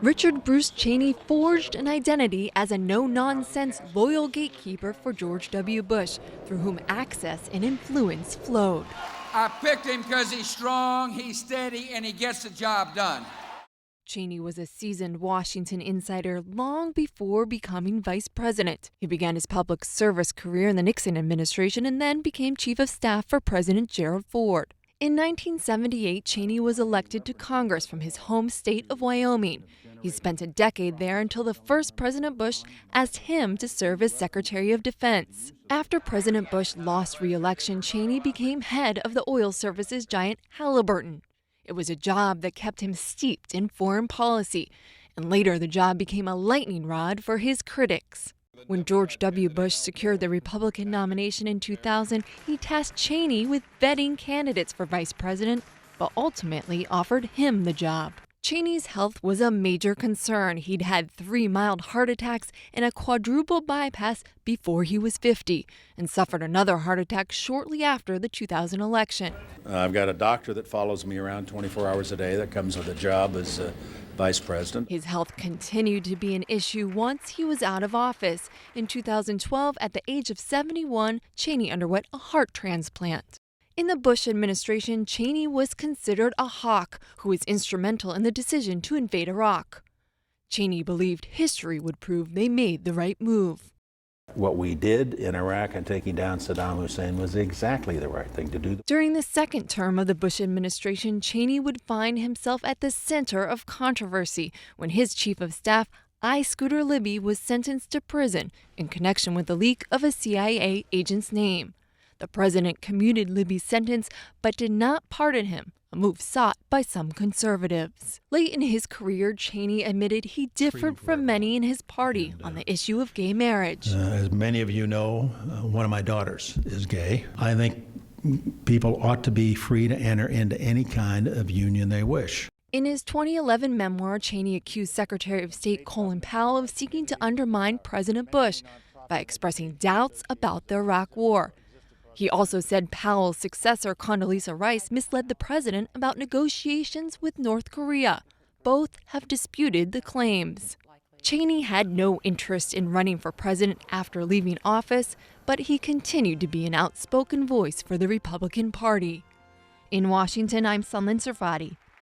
Richard Bruce Cheney forged an identity as a no-nonsense, loyal gatekeeper for George W. Bush, through whom access and influence flowed. I picked him because he's strong, he's steady, and he gets the job done. Cheney was a seasoned Washington insider long before becoming vice president. He began his public service career in the Nixon administration and then became chief of staff for President Gerald Ford. In 1978, Cheney was elected to Congress from his home state of Wyoming. He spent a decade there until the first President Bush asked him to serve as Secretary of Defense. After President Bush lost re-election, Cheney became head of the oil services giant Halliburton. It was a job that kept him steeped in foreign policy, and later the job became a lightning rod for his critics. When George W. Bush secured the Republican nomination in 2000, he tasked Cheney with vetting candidates for vice president, but ultimately offered him the job. Cheney's health was a major concern. He'd had 3 mild heart attacks and a quadruple bypass before he was 50, and suffered another heart attack shortly after the 2000 election. I've got a doctor that follows me around 24 hours a day that comes with a job as vice president. His health continued to be an issue once he was out of office. In 2012, at the age of 71, Cheney underwent a heart transplant. In the Bush administration, Cheney was considered a hawk who was instrumental in the decision to invade Iraq. Cheney believed history would prove they made the right move. What we did in Iraq and taking down Saddam Hussein was exactly the right thing to do. During the second term of the Bush administration, Cheney would find himself at the center of controversy when his chief of staff, I. Scooter Libby, was sentenced to prison in connection with the leak of a CIA agent's name. The president commuted Libby's sentence but did not pardon him, a move sought by some conservatives. Late in his career, Cheney admitted he differed from many in his party on the issue of gay marriage. As many of you know, one of my daughters is gay. I think people ought to be free to enter into any kind of union they wish. In his 2011 memoir, Cheney accused Secretary of State Colin Powell of seeking to undermine President Bush by expressing doubts about the Iraq War. He also said Powell's successor, Condoleezza Rice, misled the president about negotiations with North Korea. Both have disputed the claims. Cheney had no interest in running for president after leaving office, but he continued to be an outspoken voice for the Republican Party. In Washington, I'm Sunlin Sarfati.